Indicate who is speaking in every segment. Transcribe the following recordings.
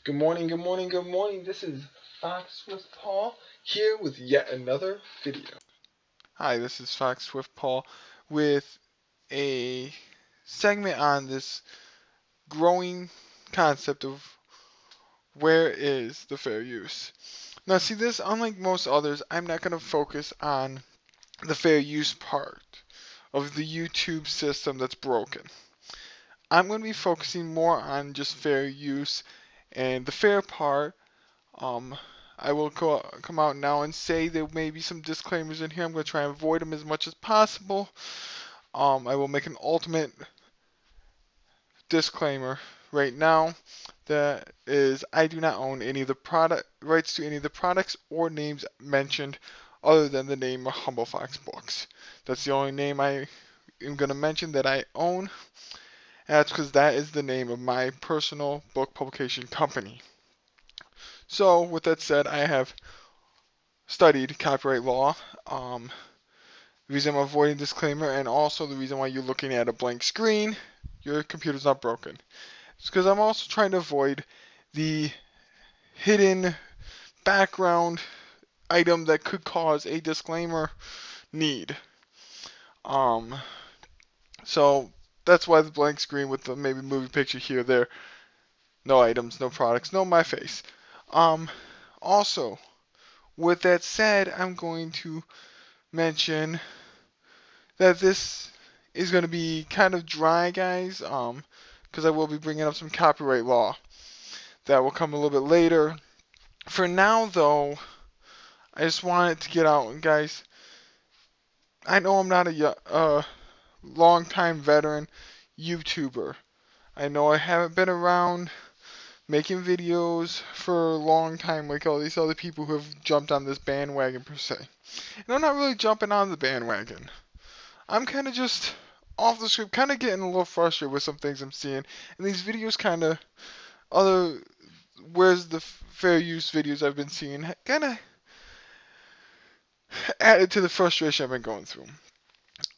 Speaker 1: Good morning, good morning, good morning. This is Foxx Swiftpaw here with yet another video.
Speaker 2: Hi, this is Foxx Swiftpaw with a segment on this growing concept of where is the fair use. Now, see this, unlike most others, I'm not going to focus on the fair use part of the YouTube system that's broken. I'm going to be focusing more on just fair use, and the fair part. I will come out now and say there may be some disclaimers in here. I'm going to try and avoid them as much as possible. I will make an ultimate disclaimer right now. That is, I do not own any of the product rights to any of the products or names mentioned, other than the name of Humble Fox Books. That's the only name I am going to mention that I own, and that's because that is the name of my personal book publication company. So, with that said, I have studied copyright law. The reason I'm avoiding disclaimer, and also the reason why you're looking at a blank screen, your computer's not broken. It's because I'm also trying to avoid the hidden background item that could cause a disclaimer need. Um, so that's why the blank screen with the maybe movie picture here, there, no items, no products, no my face. Also, with that said, I'm going to mention that this is going to be kind of dry, guys, because I will be bringing up some copyright law. That will come a little bit later. For now, though, I just wanted to get out, and guys, I know I'm not a long-time veteran YouTuber. I know I haven't been around making videos for a long time like all these other people who have jumped on this bandwagon per se. And I'm not really jumping on the bandwagon. I'm kind of just off the script, kind of getting a little frustrated with some things I'm seeing. And these videos kind of, where's the fair use videos I've been seeing, kind of added to the frustration I've been going through.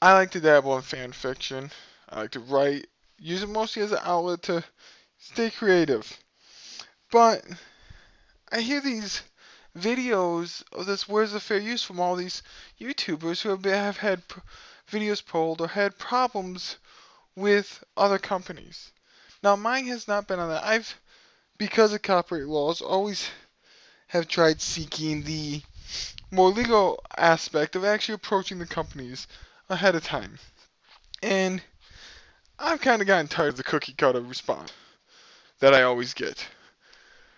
Speaker 2: I like to dabble in fan fiction. I like to write, use it mostly as an outlet to stay creative. But I hear these videos of this where's the fair use from all these YouTubers who have had videos pulled or had problems with other companies. Now mine has not been on that. Because of copyright laws, always have tried seeking the more legal aspect of actually approaching the companies ahead of time. And I've kind of gotten tired of the cookie cutter response that I always get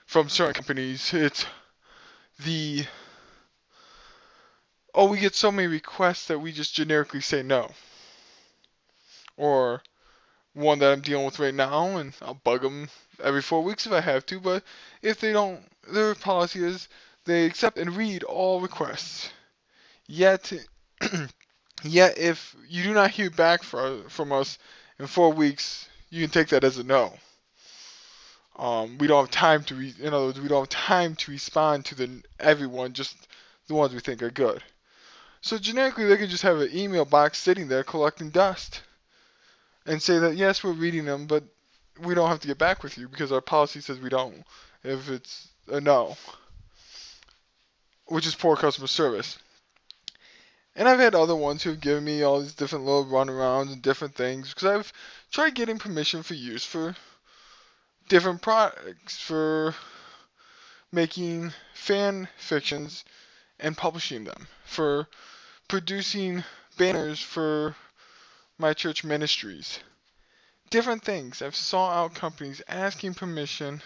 Speaker 2: from certain companies. It's the, oh, we get so many requests that we just generically say no. Or one that I'm dealing with right now, and I'll bug them every 4 weeks if I have to, but if they don't, their policy is they accept and read all requests. Yet, yet if you do not hear back from us in 4 weeks, you can take that as a no. We don't have time to, in other words, we don't have time to respond to everyone, just the ones we think are good. So generically, they could just have an email box sitting there collecting dust and say that yes, we're reading them, but we don't have to get back with you because our policy says we don't if it's a no, which is poor customer service. And I've had other ones who've given me all these different little runarounds and different things because I've tried getting permission for use for different products, for making fan fictions and publishing them, for producing banners for my church ministries. Different things. I've sought out companies asking permission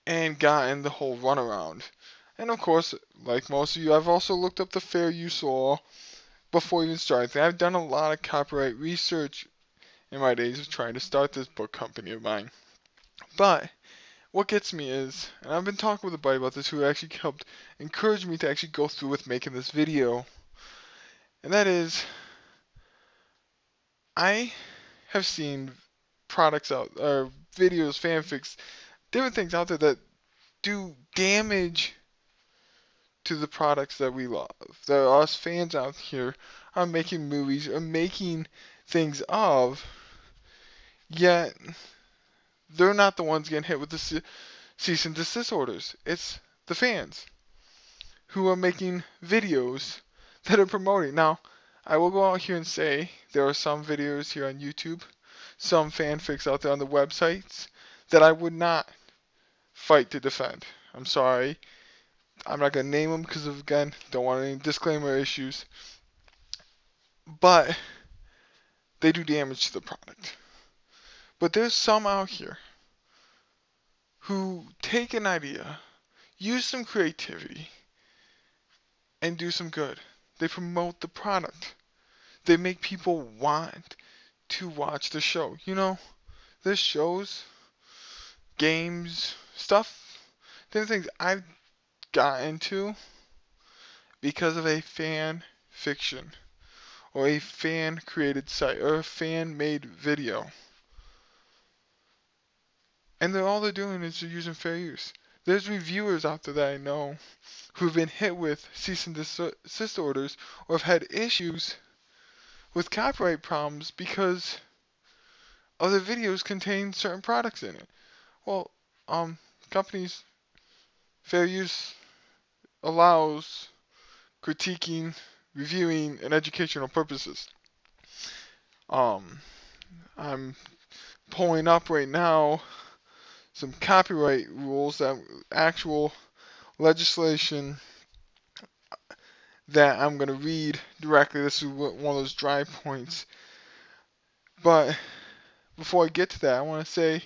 Speaker 2: and gotten the whole runaround. And of course, like most of you, I've also looked up the fair use law before even starting. I've done a lot of copyright research in my days of trying to start this book company of mine. But what gets me is, and I've been talking with a buddy about this who actually helped encourage me to actually go through with making this video, and that is, I have seen products out, or videos, fanfics, different things out there that do damage to the products that we love. There are us fans out here are making movies or making things of, yet they're not the ones getting hit with the cease and desist orders. It's the fans who are making videos that are promoting. Now, I will go out here and say there are some videos here on YouTube, some fanfics out there on the websites that I would not fight to defend. I'm sorry. I'm not going to name them because of, again, don't want any disclaimer issues. But they do damage to the product. But there's some out here who take an idea, use some creativity, and do some good. They promote the product. They make people want to watch the show. You know, there's shows, games, stuff, different things I've got into because of a fan fiction or a fan created site or a fan made video. And all they're doing is they're using fair use. There's reviewers out there that I know who've been hit with cease and desist orders or have had issues with copyright problems because other videos contain certain products in it. Well, companies, fair use allows critiquing, reviewing, and educational purposes. I'm pulling up right now some copyright rules, that actual legislation that I'm going to read directly. This is one of those dry points. But before I get to that, I want to say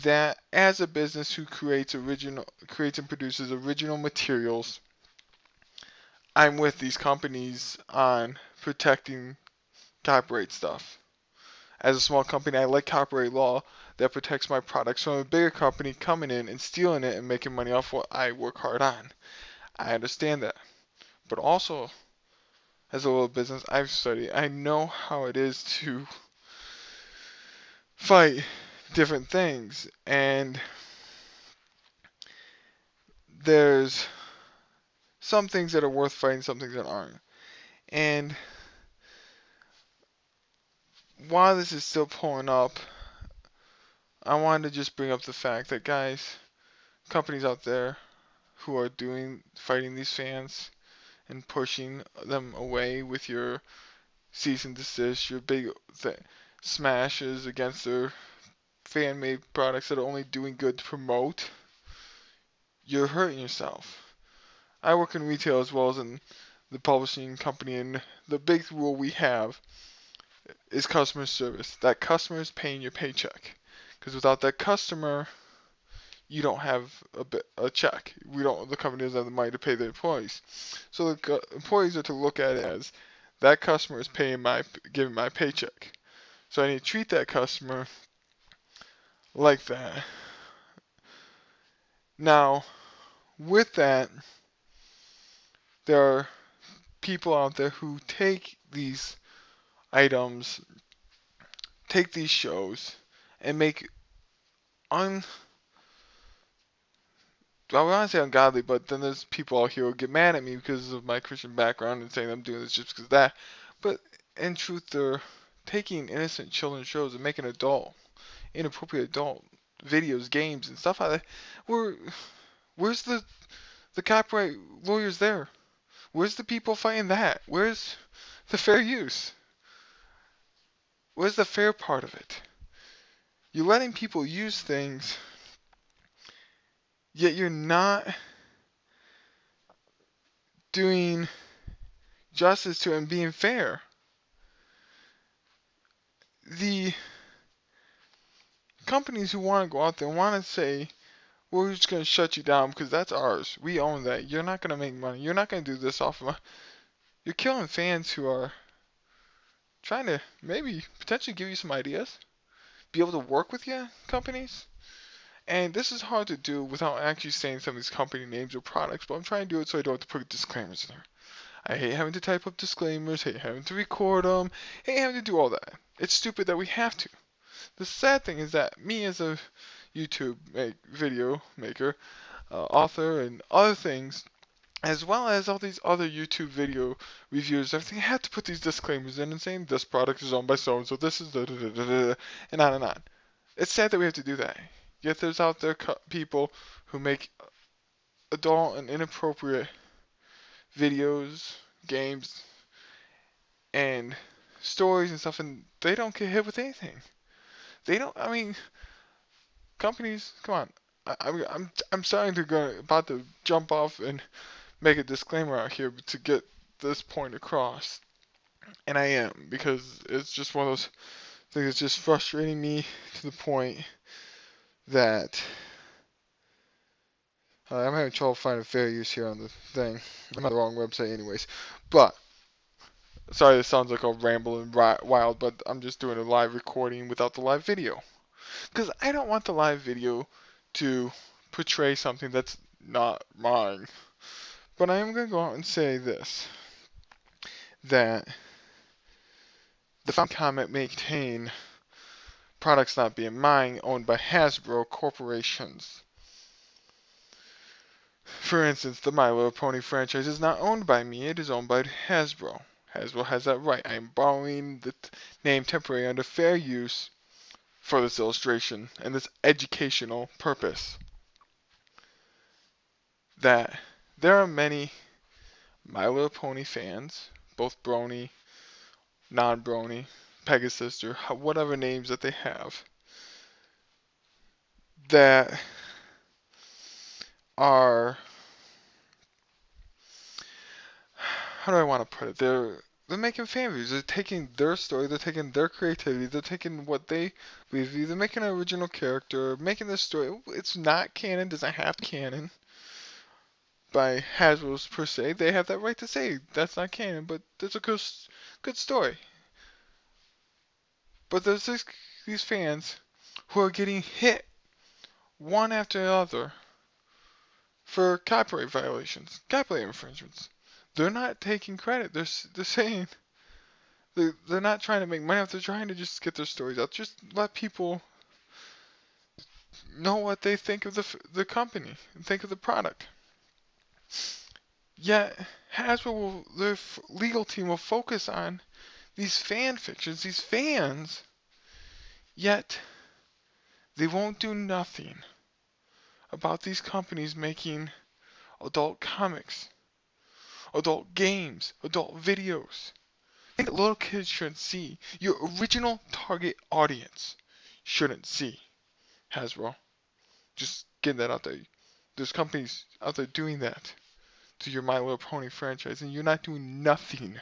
Speaker 2: that as a business who creates and produces original materials, I'm with these companies on protecting copyright stuff. As a small company, I like copyright law that protects my products from a bigger company coming in and stealing it and making money off what I work hard on. I understand that. But also, as a little business, I've studied. I know how it is to fight different things. And there's some things that are worth fighting, some things that aren't. And while this is still pulling up, I wanted to just bring up the fact that, guys, companies out there who are fighting these fans and pushing them away with your cease and desist, your big smashes against their fan-made products that are only doing good to promote, you're hurting yourself. I work in retail as well as in the publishing company, and the big rule we have is customer service. That customer is paying your paycheck. Because without that customer, you don't have a check. The company doesn't have the money to pay their employees. So the employees are to look at it as that customer is giving my paycheck. So I need to treat that customer like that. Now, with that, there are people out there who take these items, take these shows, and make I want to say ungodly, but then there's people out here who get mad at me because of my Christian background and saying I'm doing this just because of that. But in truth, they're taking innocent children's shows and making inappropriate adult videos, games, and stuff like that. Where's the copyright lawyers there? Where's the people fighting that? Where's the fair use? Where's the fair part of it? You're letting people use things, yet you're not doing justice to it and being fair. The companies who want to go out there and want to say, we're just going to shut you down because that's ours. We own that. You're not going to make money. You're not going to do this off of You're killing fans who are trying to maybe potentially give you some ideas, be able to work with you, companies. And this is hard to do without actually saying some of these company names or products, but I'm trying to do it so I don't have to put disclaimers in there. I hate having to type up disclaimers, hate having to record them, hate having to do all that. It's stupid that we have to. The sad thing is that me as a YouTube video maker, author, and other things, as well as all these other YouTube video reviewers, everything, I have to put these disclaimers in and saying this product is owned by so and so, this is da da da da da, and on and on. It's sad that we have to do that. Yet there's out there people who make adult and inappropriate videos, games, and stories and stuff, and they don't get hit with anything. They don't. I mean, companies, come on. I'm starting to about to jump off and make a disclaimer out here to get this point across, and I am, because it's just one of those things that's just frustrating me to the point that I'm having trouble finding fair use here on the thing. I'm on the wrong website anyways. But, sorry, this sounds like a ramble and wild, but I'm just doing a live recording without the live video. Because I don't want the live video to portray something that's not mine. But I am going to go out and say this, that the found comment may contain products not being mine, owned by Hasbro corporations. For instance, the My Little Pony franchise is not owned by me, it is owned by Hasbro. Hasbro has that right. I am borrowing the name temporarily under fair use for this illustration and this educational purpose. That there are many My Little Pony fans, both Brony, non-Brony, Pegasus, or whatever names that they have, that are, how do I want to put it? They're making fan reviews. They're taking their story, they're taking their creativity, they're taking what they review, they're making an original character, making this story. It's not canon, doesn't have canon by Hasbro's per se. They have that right to say that's not canon, but it's a good story. But there's these fans who are getting hit one after another for copyright violations, copyright infringements. They're not taking credit. They're saying they're not trying to make money. They're trying to just get their stories out. Just let people know what they think of the company and think of the product. Yet Hasbro, their legal team will focus on these fan fictions, these fans. Yet they won't do nothing about these companies making adult comics, adult games, adult videos. Things that little kids shouldn't see. Your original target audience shouldn't see. Hasbro. Just getting that out there. There's companies out there doing that to your My Little Pony franchise, and you're not doing nothing.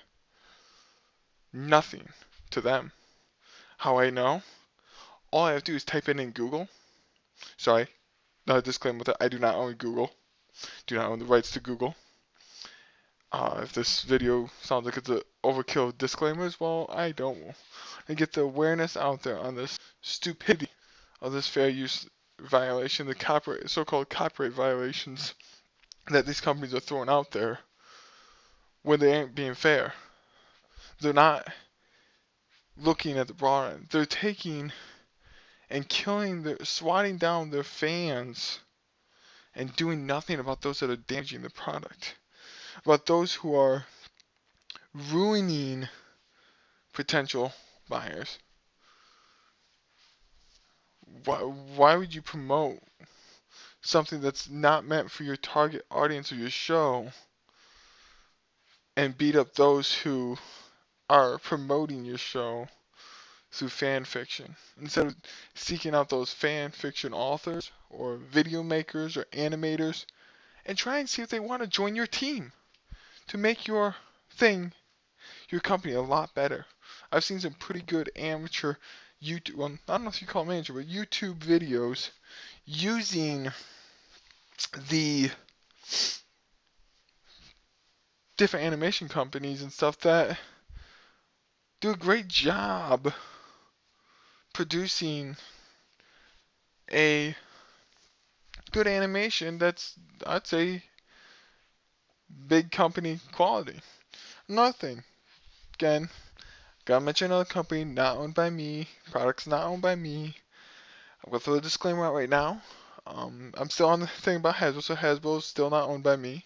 Speaker 2: Nothing to them. How I know? All I have to do is type in Google. Sorry, not a disclaimer with that. I do not own Google. Do not own the rights to Google. If this video sounds like it's an overkill of disclaimers, well, I don't. And get the awareness out there on this stupidity of this fair use violation, the so-called copyright violations that these companies are throwing out there when they ain't being fair. They're not looking at the broad end. They're taking and swatting down their fans and doing nothing about those that are damaging the product. About those who are ruining potential buyers. Why would you promote something that's not meant for your target audience or your show and beat up those who are promoting your show through fan fiction, instead of seeking out those fan fiction authors or video makers or animators and try and see if they want to join your team to make your company a lot better. I've seen some pretty good amateur YouTube, well, I don't know if you call them amateur, but YouTube videos using the different animation companies and stuff that do a great job producing a good animation that's, I'd say, big company quality. Another thing, again, gotta mention another company not owned by me, products not owned by me. I'm gonna throw a disclaimer out right now. I'm still on the thing about Hasbro, so Hasbro is still not owned by me.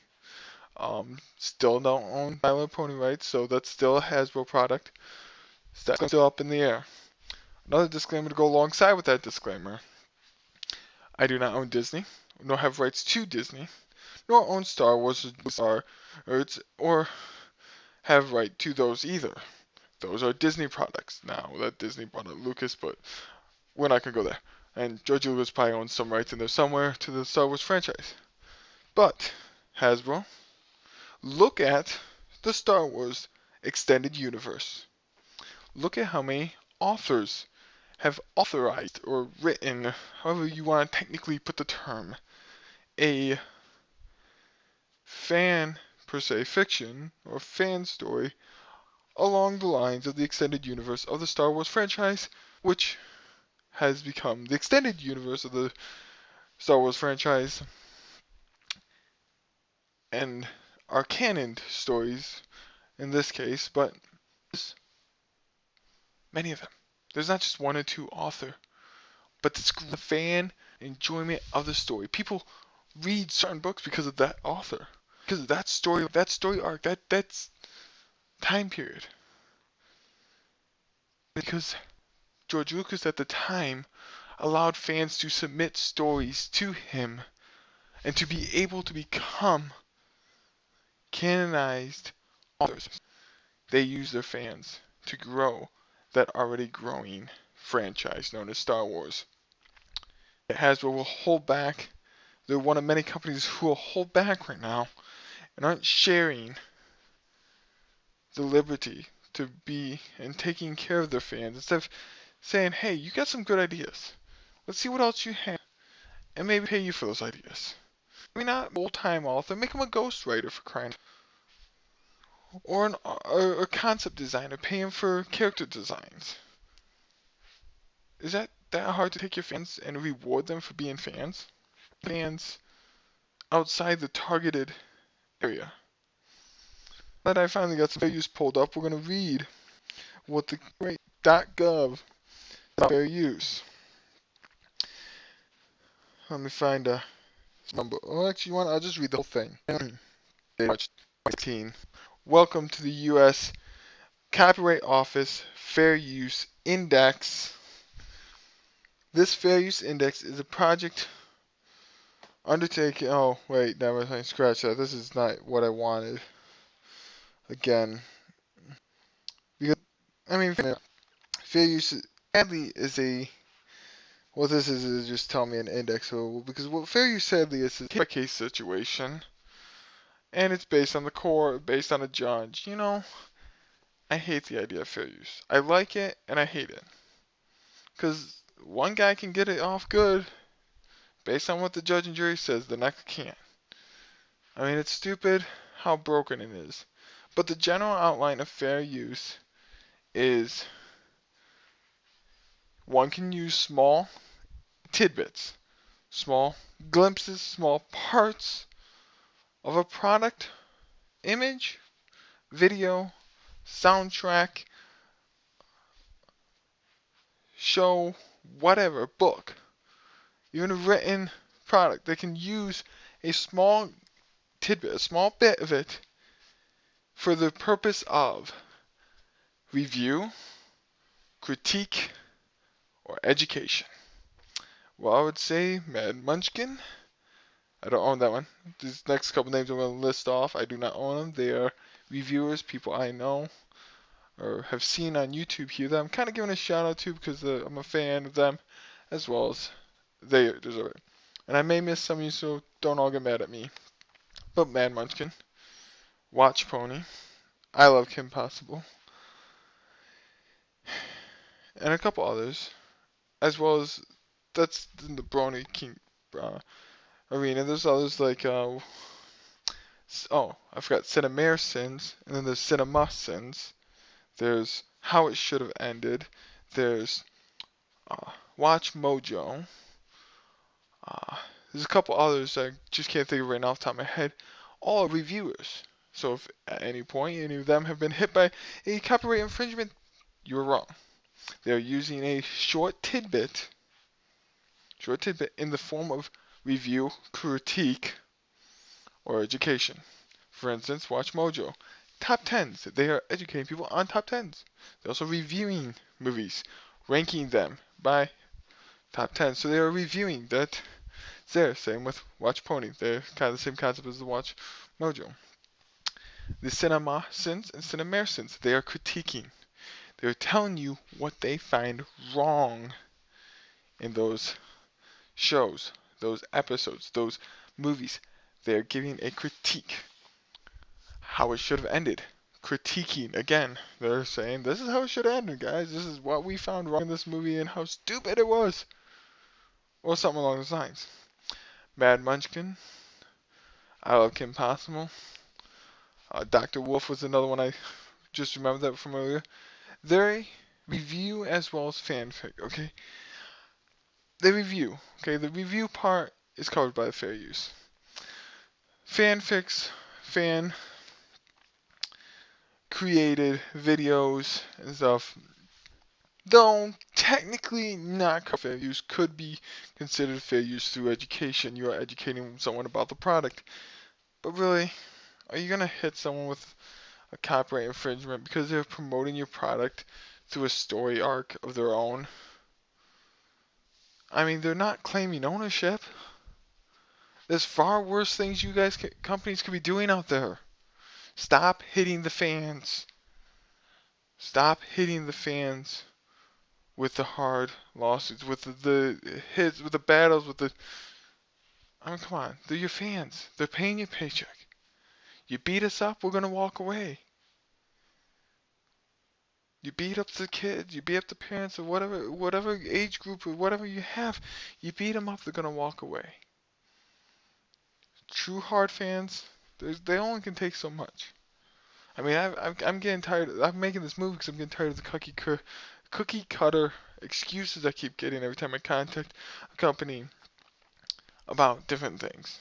Speaker 2: Still don't own My Little Pony rights, so that's still a Hasbro product. That's still up in the air. Another disclaimer to go alongside with that disclaimer. I do not own Disney, nor have rights to Disney, nor own Star Wars or have right to those either. Those are Disney products. Now that Disney bought out Lucas, but we're not gonna go there. And George Lucas probably owns some rights in there somewhere to the Star Wars franchise. But Hasbro, look at the Star Wars extended universe. Look at how many authors have authorized or written, however you want to technically put the term, a fan, per se, fiction or fan story along the lines of the extended universe of the Star Wars franchise, which has become the extended universe of the Star Wars franchise, and are canon stories in this case, but there's many of them. There's not just one or two author, but it's the fan enjoyment of the story. People read certain books because of that author, because of that story arc, that's time period. Because George Lucas at the time allowed fans to submit stories to him and to be able to become canonized authors. They use their fans to grow that already growing franchise known as Star Wars. Hasbro will hold back. They're one of many companies who will hold back right now and aren't sharing the liberty to be and taking care of their fans instead of saying, hey, you got some good ideas. Let's see what else you have and maybe pay you for those ideas. I mean, not full-time author, make him a ghostwriter for crying. Or a concept designer, pay him for character designs. Is that hard to take your fans and reward them for being fans? Fans outside the targeted area. Now that I finally got some fair use pulled up, we're going to read what the great .gov fair use. Let me find a number. Oh, actually, I'll just read the whole thing. March 19. Welcome to the U.S. Copyright Office Fair Use Index. This Fair Use Index is a project undertaken. Oh, wait, never mind. Scratch that. This is not what I wanted. Again. Because, I mean, fair use sadly is a. What this is just tell me an index. So, because what fair use sadly is a case by case situation. And it's based on the court, based on a judge. You know, I hate the idea of fair use. I like it and I hate it. Because one guy can get it off good based on what the judge and jury says, the next can't. I mean, it's stupid how broken it is. But the general outline of fair use is one can use small tidbits, small glimpses, small parts of a product, image, video, soundtrack, show, whatever, book, even a written product. They can use a small tidbit, a small bit of it for the purpose of review, critique, or education. Well, I would say Mad Munchkin. I don't own that one. These next couple names I'm going to list off, I do not own them. They are reviewers, people I know or have seen on YouTube here that I'm kind of giving a shout out to because I'm a fan of them as well as they deserve it. And I may miss some of you, so don't all get mad at me. But Mad Munchkin, Watch Pony, I Love Kim Possible, and a couple others, as well as that's in the Brony King arena. There's others like I forgot Cinemare Sins, and then there's Cinema Sins. There's How It Should Have Ended. There's Watch Mojo. There's a couple others that I just can't think of right now off the top of my head. All reviewers. So if at any point any of them have been hit by a copyright infringement, you're wrong. They're using a short tidbit in the form of review, critique, or education. For instance, Watch Mojo. Top 10s. They are educating people on top 10s. They're also reviewing movies, ranking them by top 10. So they are reviewing that It's there. Same with Watch Pony. They're kind of the same concept as the Watch Mojo. The Cinema Sins and Cinemair Sins, they are critiquing. They're telling you what they find wrong in those shows, those episodes, those movies. They're giving a critique. How it should have ended. Critiquing again. They're saying this is how it should have ended, guys. This is what we found wrong in this movie and how stupid it was. Or something along those lines. Mad Munchkin. I Love Kim Possible. Dr. Wolf was another one I just remembered that from earlier. They review as well as fanfic, okay? They review, okay? The review part is covered by the fair use. Fanfics, fan created videos and stuff, though technically not fair use, could be considered fair use through education. You are educating someone about the product. But really, are you going to hit someone with a copyright infringement because they're promoting your product through a story arc of their own? I mean, they're not claiming ownership. There's far worse things you guys, companies could be doing out there. Stop hitting the fans. Stop hitting the fans with the hard lawsuits, with the hits, with the battles, with the... I mean, come on. They're your fans. They're paying your paycheck. You beat us up, we're going to walk away. You beat up the kids, you beat up the parents, or whatever age group or whatever you have, you beat them up, they're going to walk away. True hard fans, they only can take so much. I mean, I'm getting tired. I'm making this movie because I'm getting tired of the cookie cutter excuses I keep getting every time I contact a company about different things.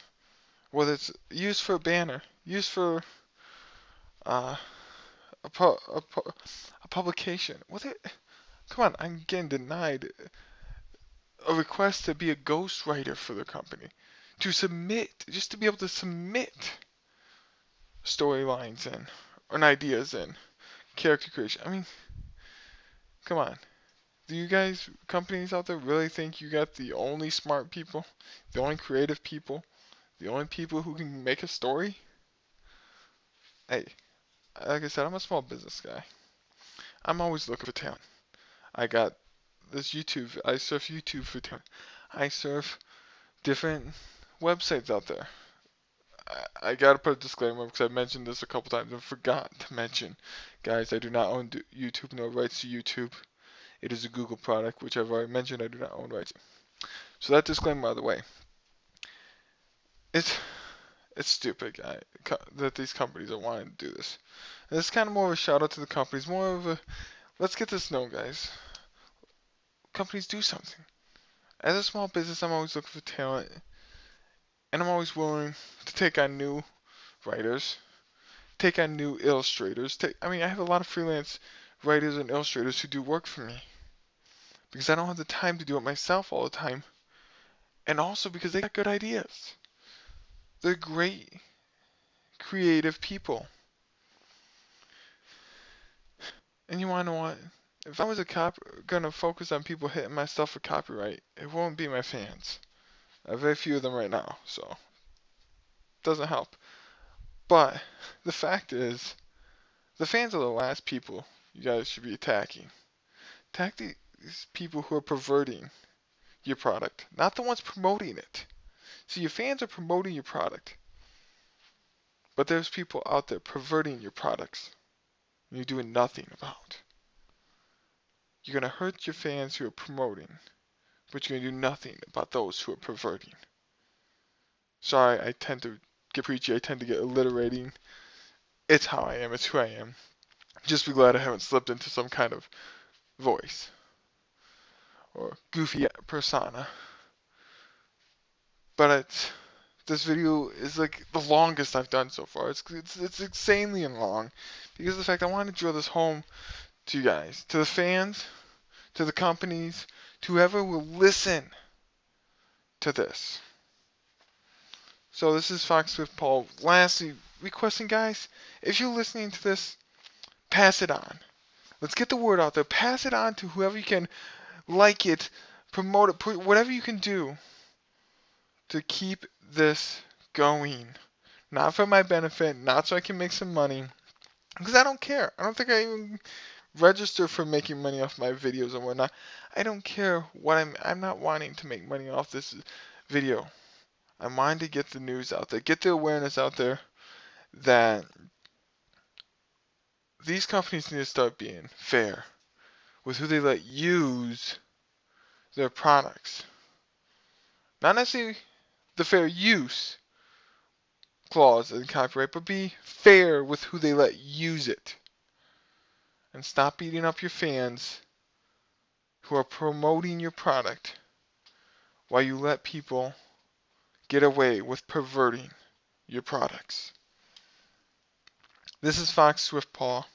Speaker 2: Whether it's used for a banner, used for a publication. Come on, I'm getting denied a request to be a ghostwriter for the company. To submit, just to be able to submit storylines in, or ideas in, character creation. I mean, come on. Do you guys, companies out there, really think you got the only smart people? The only creative people? The only people who can make a story? Hey, like I said, I'm a small business guy. I'm always looking for talent. I got this YouTube. I surf YouTube for talent. I surf different websites out there. I gotta put a disclaimer because I mentioned this a couple times and forgot to mention. Guys, I do not own YouTube, no rights to YouTube. It is a Google product, which I've already mentioned I do not own rights to. So that disclaimer out of the way. It's stupid, that these companies are wanting to do this. And it's kind of more of a shout out to the companies, more of a, let's get this known, guys. Companies, do something. As a small business, I'm always looking for talent, and I'm always willing to take on new writers, take on new illustrators. I have a lot of freelance writers and illustrators who do work for me because I don't have the time to do it myself all the time, and also because they got good ideas. They're great, creative people. And you want to know what? If I was gonna focus on people hitting my stuff for copyright, it won't be my fans. I have very few of them right now, so it doesn't help. But the fact is, the fans are the last people you guys should be attacking. Attack these people who are perverting your product, not the ones promoting it. See, your fans are promoting your product, but there's people out there perverting your products, and you're doing nothing about. You're gonna hurt your fans who are promoting, but you're gonna do nothing about those who are perverting. Sorry, I tend to get preachy, I tend to get alliterating. It's how I am, it's who I am. Just be glad I haven't slipped into some kind of voice or goofy persona. But this video is like the longest I've done so far. It's insanely long because of the fact I want to drill this home to you guys, to the fans, to the companies, to whoever will listen to this. So this is Foxx Swiftpaw. Lastly, requesting, guys, if you're listening to this, pass it on. Let's get the word out there. Pass it on to whoever you can, like it, promote it, whatever you can do to keep this going. Not for my benefit, not so I can make some money, because I don't care. I don't think I even register for making money off my videos and whatnot. I don't care what I'm not wanting to make money off this video. I'm wanting to get the news out there, get the awareness out there that these companies need to start being fair with who they let use their products. Not necessarily the fair use clause in copyright, but be fair with who they let use it. And stop beating up your fans who are promoting your product while you let people get away with perverting your products. This is Foxx Swiftpaw.